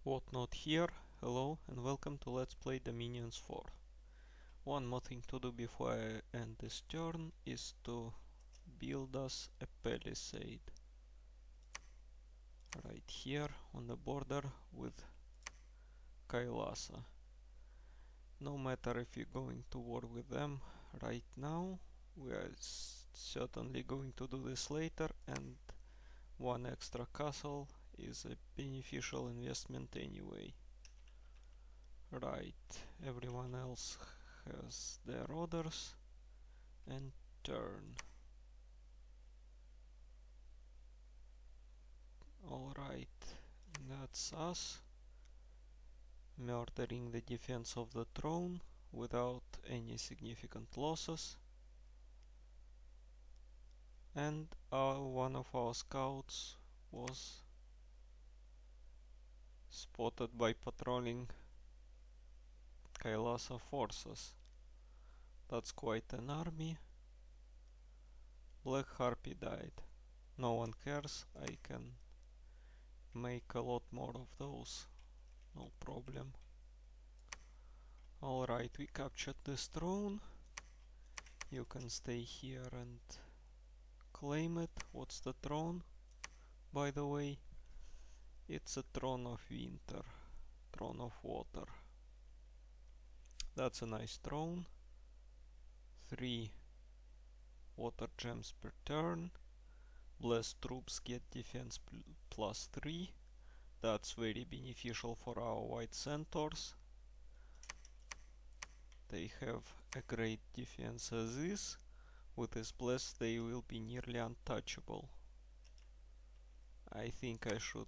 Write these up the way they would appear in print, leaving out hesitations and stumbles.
What not here? Hello and welcome to Let's Play Dominions 4. One more thing to do before I end this turn is to build us a palisade. Right here on the border with Kailasa. No matter if you're going to war with them right now, we are certainly going to do this later, and one extra castle is a beneficial investment anyway. Right, everyone else has their orders and turn. Alright, that's us murdering the defense of the throne without any significant losses. And one of our scouts was spotted by patrolling Kailasa forces. That's quite an army. Black Harpy died. No one cares, I can make a lot more of those. No problem. Alright, we captured this throne. You can stay here and claim it. What's the throne? By the way, it's a throne of winter. Throne of water. That's a nice throne. 3 water gems per turn. Blessed troops get defense plus 3. That's very beneficial for our white centaurs. They have a great defense as is. With this blessed they will be nearly untouchable. I think I should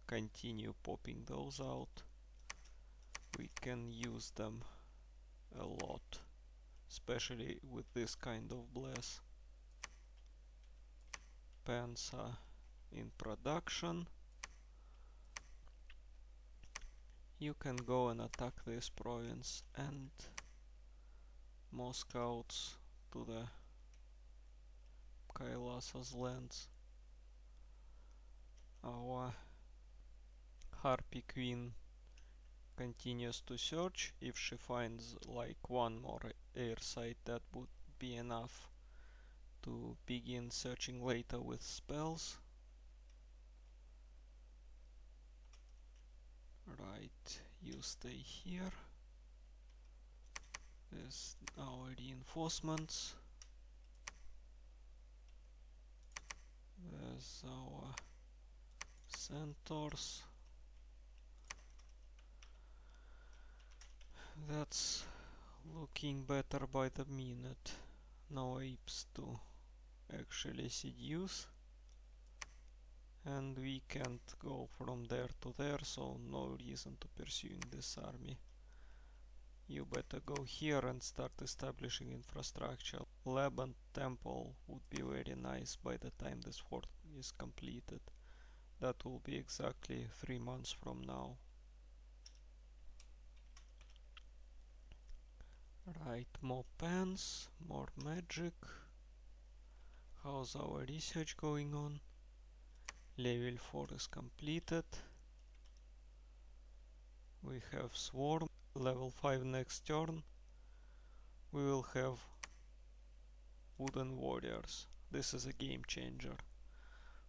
continue popping those out. We can use them a lot, especially with this kind of bless. Pansa in production. You can go and attack this province and more scouts to the Kailasa's lands. Our Harpy Queen continues to search. If she finds like one more air site, that would be enough to begin searching later with spells. Right, you stay here. There's our reinforcements. There's our centaurs. That's looking better by the minute. No apes to actually seduce. And we can't go from there to there, so no reason to pursuing this army. You better go here and start establishing infrastructure. Lab and temple would be very nice by the time this fort is completed. That will be exactly 3 months from now. Right, more pens, more magic. How's our research going on? Level 4 is completed. We have Swarm. Level 5 next turn. We will have Wooden Warriors. This is a game changer.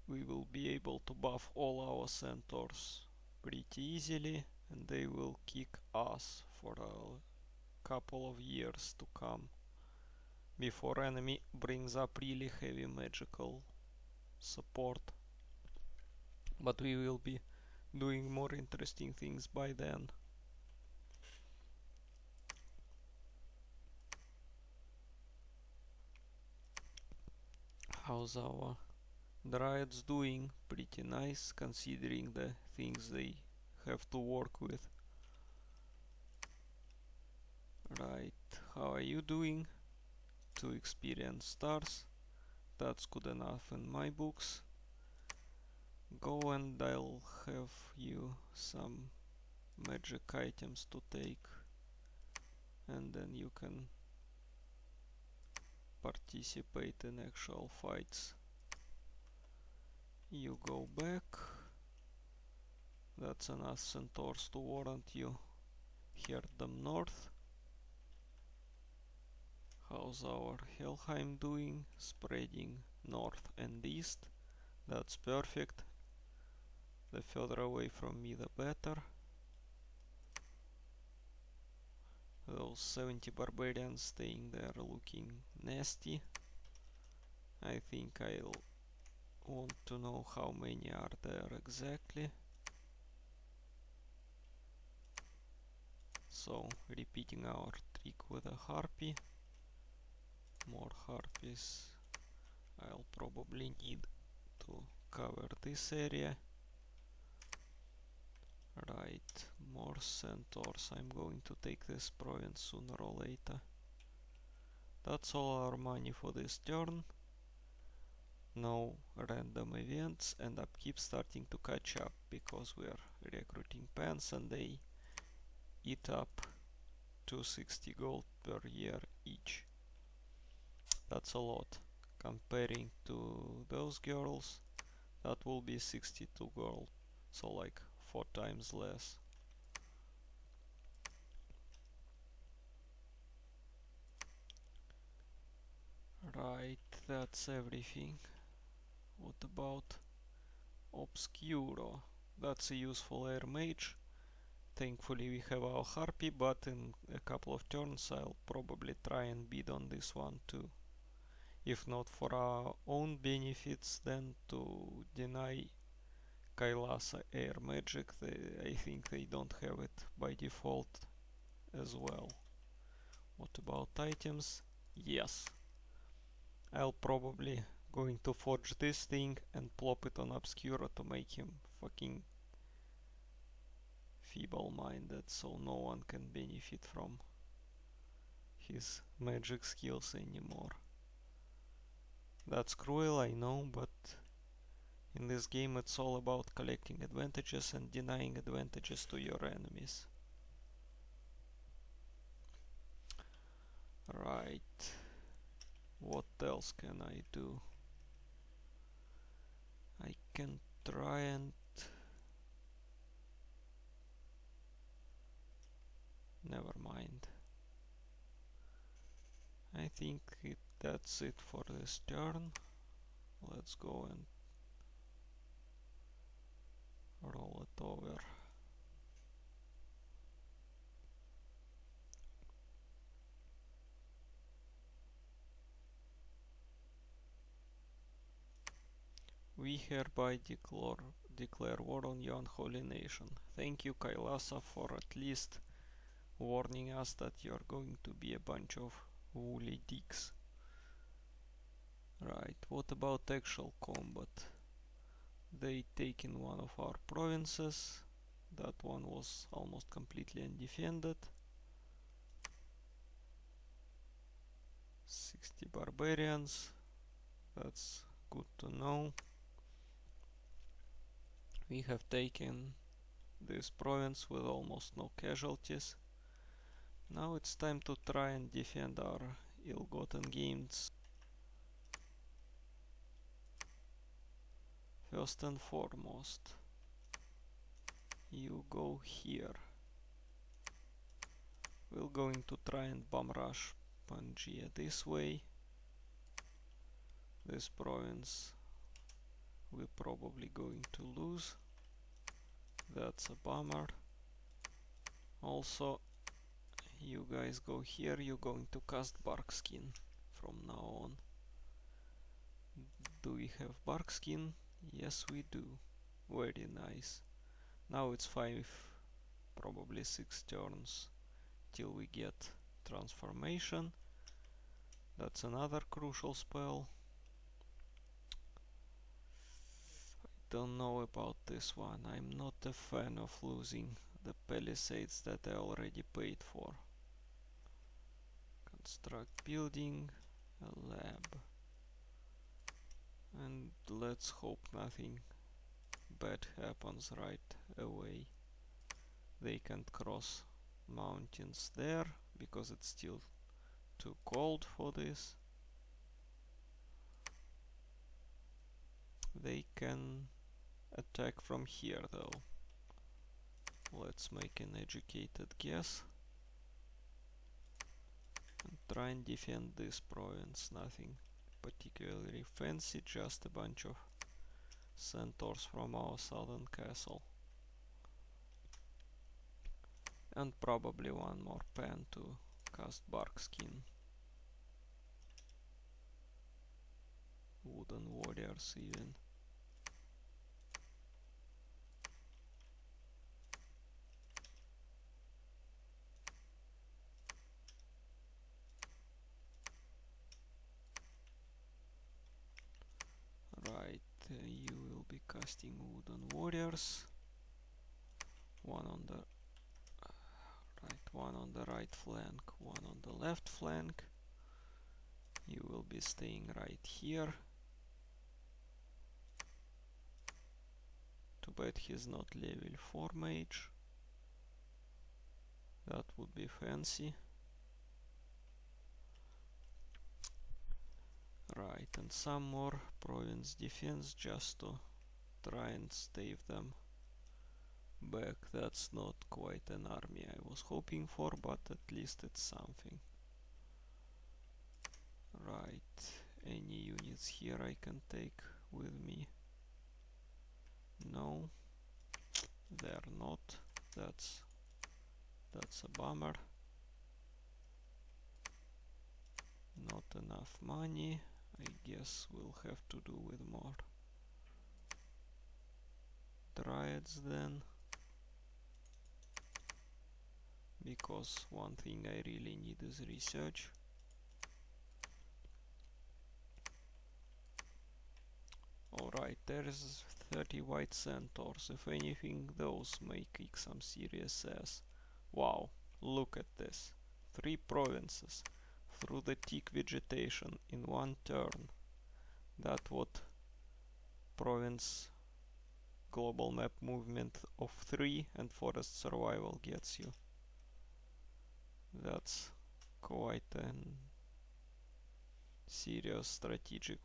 We will be able to buff all our centaurs pretty easily, and they will kick ass for a couple of years to come before enemy brings up really heavy magical support. But we will be doing more interesting things by then. How's our Dryads doing? Pretty nice, considering the things they have to work with. Right, how are you doing? 2 experience stars. That's good enough in my books. Go and I'll have you some magic items to take, and then you can participate in actual fights. You go back. That's enough centaurs to warrant you head them north. How's our Helheim doing? Spreading north and east. That's perfect. The further away from me the better. Those 70 barbarians staying there looking nasty. I think I'll want to know how many are there exactly. So, repeating our trick with a harpy. More harpies. I'll probably need to cover this area. Right, more centaurs. I'm going to take this province sooner or later. That's all our money for this turn. No random events, and upkeep starting to catch up because we're recruiting pens and they eat up 260 gold per year each. That's a lot. Comparing to those girls, that will be 62 gold, so like 4 times less. Right, that's everything. What about Obscuro? That's a useful air mage. Thankfully we have our harpy, but in a couple of turns I'll probably try and bid on this one too. If not for our own benefits, then to deny Kailasa air magic. I think they don't have it by default as well. What about items? Yes. I'll probably going to forge this thing and plop it on Obscura to make him fucking feeble-minded so no one can benefit from his magic skills anymore. That's cruel, I know, but in this game it's all about collecting advantages and denying advantages to your enemies. Right. What else can I do? I can try and... Never mind. I think that's it for this turn. Let's go and roll it over. We hereby declare war on your unholy nation. Thank you, Kailasa, for at least warning us that you're going to be a bunch of woolly dicks. Right, what about actual combat? They taken one of our provinces. That one was almost completely undefended. 60 barbarians. That's good to know. We have taken this province with almost no casualties. Now it's time to try and defend our ill-gotten gains. First and foremost, you go here. We're going to try and bomb rush Pangaea this way. This province we're probably going to lose. That's a bummer. Also, you guys go here, you're going to cast Barkskin from now on. Do we have Barkskin? Yes, we do. Very nice. Now it's 5, probably 6 turns till we get transformation. That's another crucial spell. I don't know about this one. I'm not a fan of losing the palisades that I already paid for. Construct building, a lab. And let's hope nothing bad happens right away. They can't cross mountains there because it's still too cold for this. They can attack from here though. Let's make an educated guess and try and defend this province. Nothing particularly fancy, just a bunch of centaurs from our southern castle. And probably one more pen to cast bark skin. Wooden warriors even. Right, you will be casting wooden warriors. One on the right flank, one on the left flank. You will be staying right here. Too bad he's not level 4 mage. That would be fancy. Right, and some more province defense just to try and stave them back. That's not quite an army I was hoping for, but at least it's something. Right, any units here I can take with me? No, they're not. That's a bummer. Not enough money. I guess we'll have to do with more dryads then. Because one thing I really need is research. Alright, there's 30 white centaurs. If anything, those may kick some serious ass. Wow, look at this. 3 provinces through the thick vegetation in one turn. That what province global map movement of 3 and forest survival gets you. That's quite an serious strategic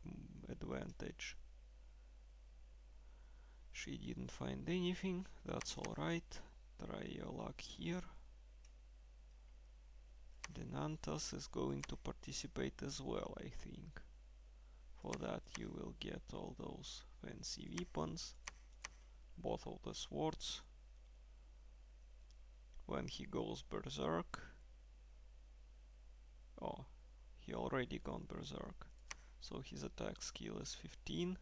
advantage. She didn't find anything, that's alright. Try your luck here. Denantas is going to participate as well, I think. For that you will get all those fancy weapons, both of the swords. When he goes berserk, oh, he already gone berserk, so his attack skill is 15.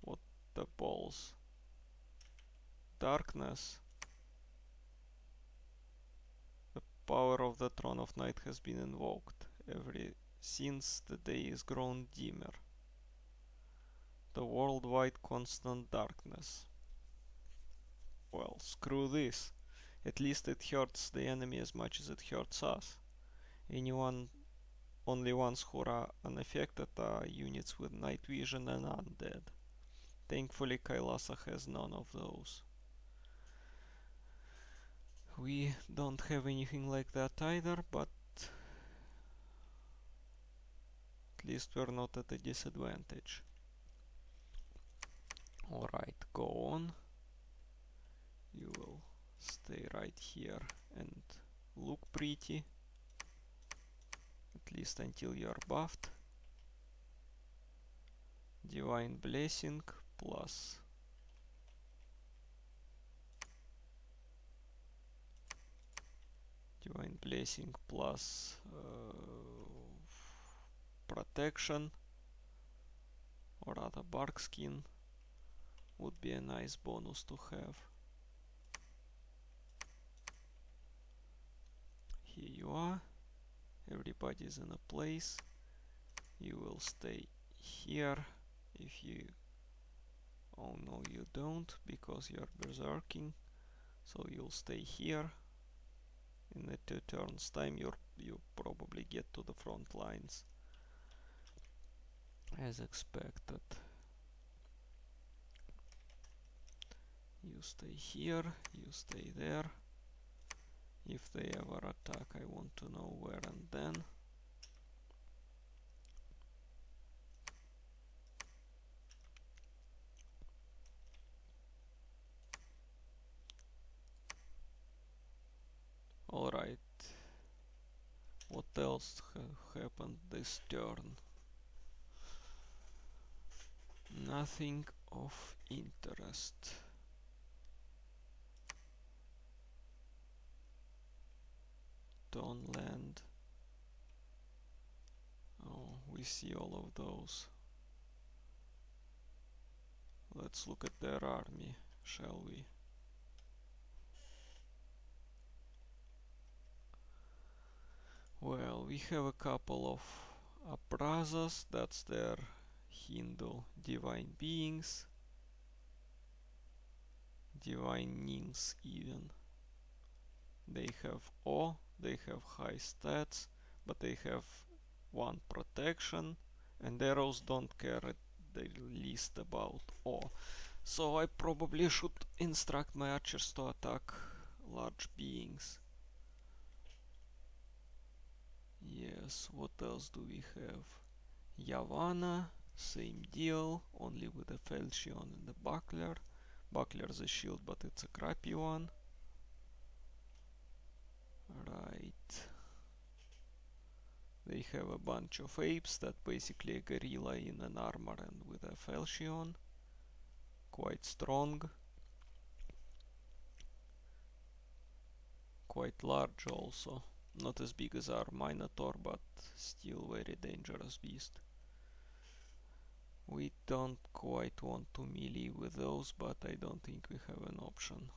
What the balls? Darkness. The power of the Throne of Night has been invoked. Since the day is grown dimmer. The worldwide constant darkness. Well, screw this. At least it hurts the enemy as much as it hurts us. Only ones who are unaffected are units with night vision and undead. Thankfully Kailasa has none of those. We don't have anything like that either, but at least we're not at a disadvantage. Alright, go on. You will stay right here and look pretty. At least until you're buffed. Divine Blessing plus protection, or rather bark skin, would be a nice bonus to have. Here you are. Everybody's in a place. You will stay here if you... Oh no, you don't, because you're berserking. So you'll stay here. In the 2 turns time you probably get to the front lines. As expected. You stay here, you stay there. If they ever attack, I want to know where and then. What else happened this turn? Nothing of interest. Don't land. Oh, we see all of those. Let's look at their army, shall we? Well, we have a couple of Abrazas, that's their Hindu divine beings. Divine nymphs even. They have O, they have high stats, but they have 1 protection, and arrows don't care the least about O. So I probably should instruct my archers to attack large beings. Yes, what else do we have? Yavanna, same deal, only with a falchion and a buckler. Buckler's a shield, but it's a crappy one. Right. They have a bunch of apes, that basically a gorilla in an armor and with a falchion. Quite strong. Quite large also. Not as big as our Minotaur, but still very dangerous beast. We don't quite want to melee with those, but I don't think we have an option.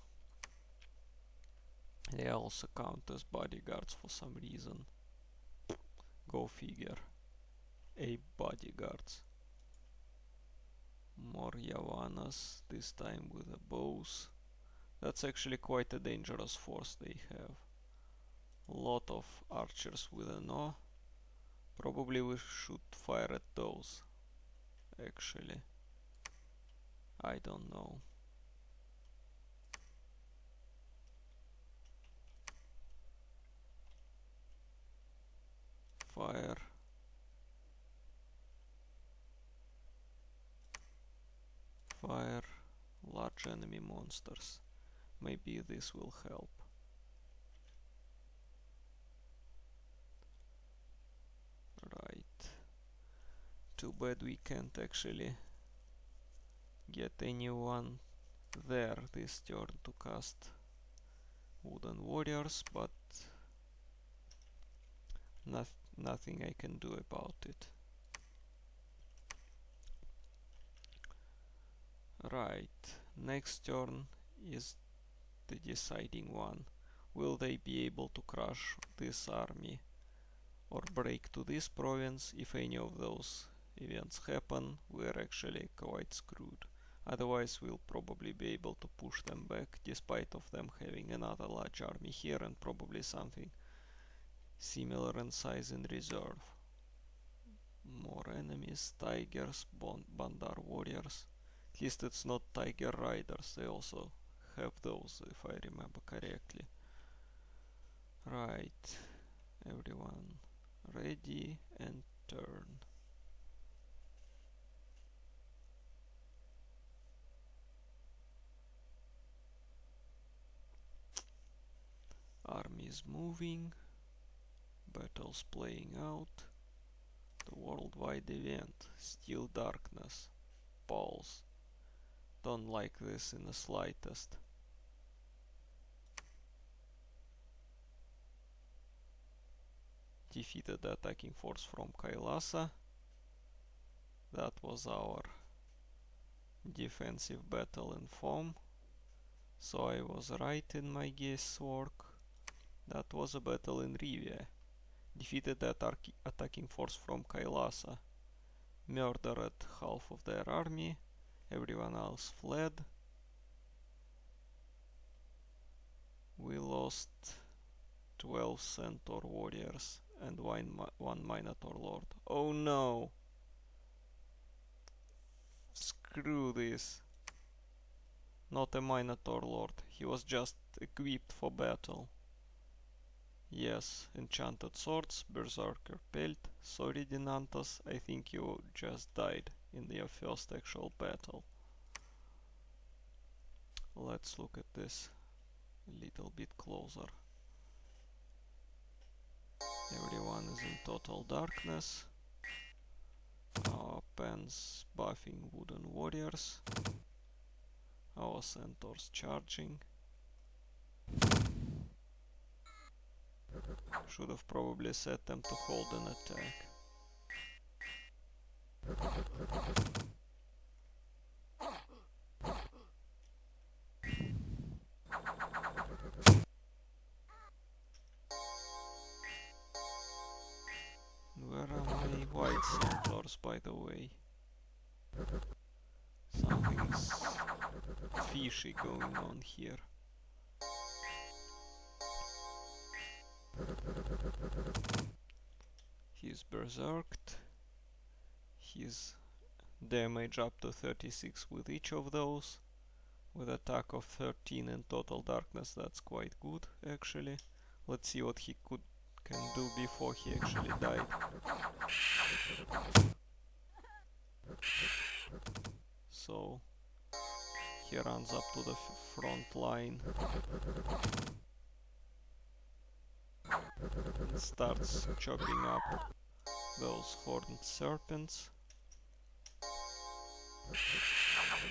They also count as bodyguards for some reason. Go figure. Ape bodyguards. More Yavannas, this time with the bows. That's actually quite a dangerous force they have. A lot of archers with an O. Probably we should fire at those. Actually, I don't know. Fire. Fire. Large enemy monsters. Maybe this will help. Right. Too bad we can't actually get anyone there this turn to cast Wooden Warriors, but nothing I can do about it. Right, next turn is the deciding one. Will they be able to crush this army or break to this province? If any of those events happen, we're actually quite screwed. Otherwise we'll probably be able to push them back, despite of them having another large army here and probably something similar in size in reserve. More enemies, tigers, Bandar warriors. At least it's not tiger riders, they also have those if I remember correctly. Right, everyone ready and turn. Army is moving, battles playing out. The worldwide event, Still Darkness, Pulse. Don't like this in the slightest. Defeated the attacking force from Kailasa. That was our defensive battle in form. So I was right in my guesswork. That was a battle in Rivia. Defeated the attacking force from Kailasa. Murdered half of their army. Everyone else fled. We lost 12 Centaur warriors and one Minotaur lord. Oh no! Screw this. Not a Minotaur lord. He was just equipped for battle. Yes, enchanted swords, berserker pelt. Sorry Dinantas, I think you just died in your first actual battle. Let's look at this a little bit closer. Everyone is in total darkness. Our pens buffing wooden warriors. Our centaurs charging. Should have probably set them to hold an attack. Where are my white centaurs, by the way? Something's fishy going on here. He's berserked. He's damage up to 36 with each of those. With attack of 13 and total darkness, that's quite good actually. Let's see what he can do before he actually died. So he runs up to the front line and starts chopping up those horned serpents.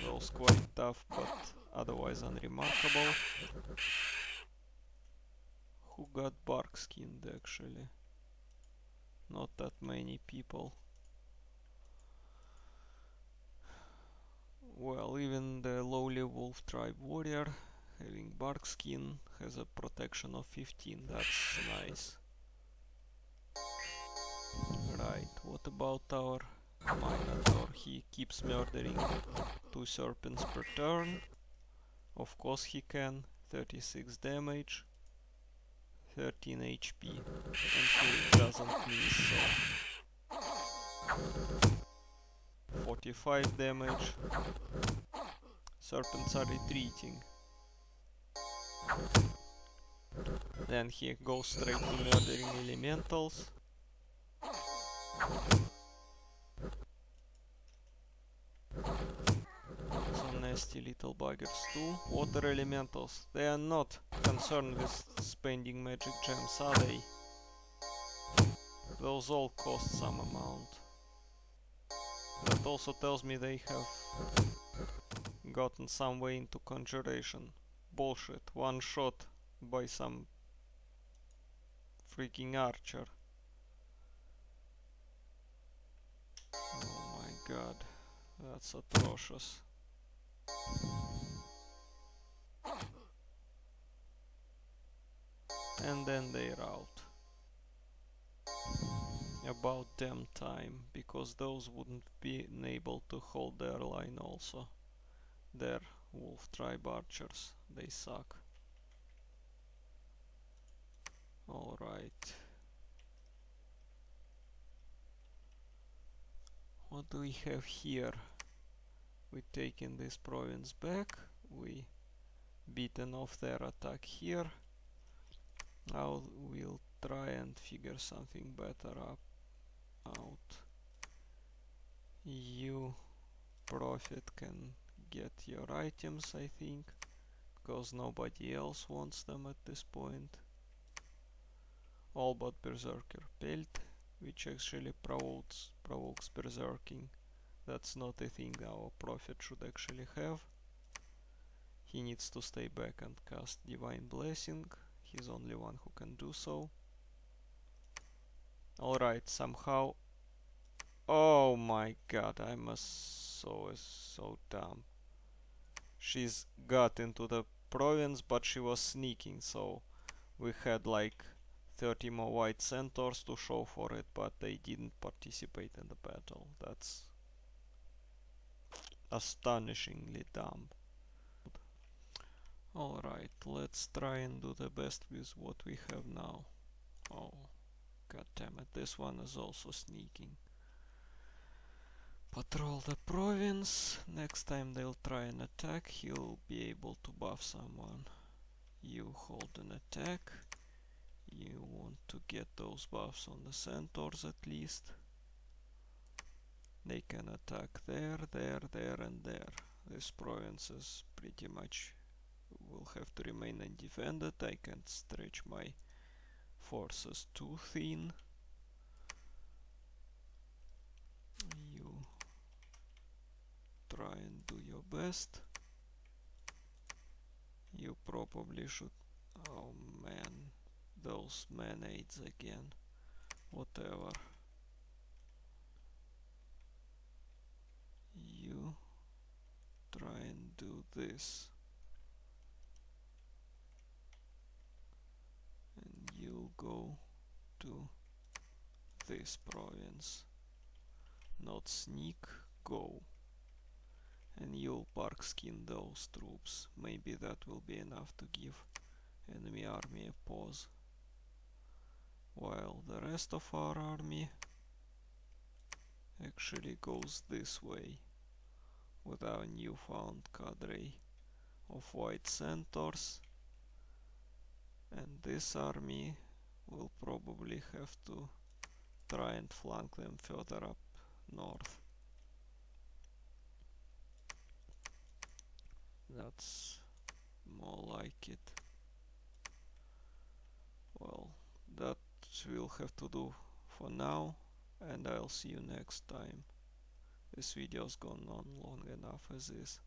Those quite tough but otherwise unremarkable. Who got bark skinned actually? Not that many people. Well, even the lowly wolf tribe warrior having bark skin has a protection of 15, that's nice. Right, what about our Minotaur? He keeps murdering 2 serpents per turn. Of course he can. 36 damage, 13 HP, and he doesn't miss, so 45 damage. Serpents are retreating. Then he goes straight to murdering elementals. Some nasty little buggers too. Water elementals. They are not concerned with spending magic gems, are they? Those all cost some amount. That also tells me they have gotten some way into conjuration. Bullshit. One shot by some freaking archer. Oh my god. That's atrocious. And then they're out. About damn time, because those wouldn't be able to hold their line also. They're wolf tribe archers. They suck. Alright. What do we have here? We taken this province back. We beaten off their attack here. Now we'll try and figure something better out. You, Prophet, can get your items, I think, because nobody else wants them at this point. All but Berserker Pelt, which actually provokes berserking. That's not a thing our Prophet should actually have. He needs to stay back and cast Divine Blessing. He's only one who can do so. Alright, somehow... Oh my god, I'm so dumb. She's got into the province, but she was sneaking, so we had like 30 more white centaurs to show for it, but they didn't participate in the battle. That's astonishingly dumb. Alright, let's try and do the best with what we have now. Oh, god damn it, this one is also sneaking. Patrol the province. Next time they'll try an attack, he'll be able to buff someone. You hold an attack. You want to get those buffs on the centaurs at least. They can attack there, and there. This province is pretty much will have to remain undefended. I can stretch my forces too thin. You try and do your best. You probably should... Oh man, those man-aids again. Whatever. You try and do this. And you'll go to this province. Not sneak, go. And you'll park skin those troops. Maybe that will be enough to give enemy army a pause. While the rest of our army actually goes this way with our newfound cadre of white centaurs, and this army will probably have to try and flank them further up north. That's more like it. Well, that we'll have to do for now, and I'll see you next time. This video's gone on long enough as is.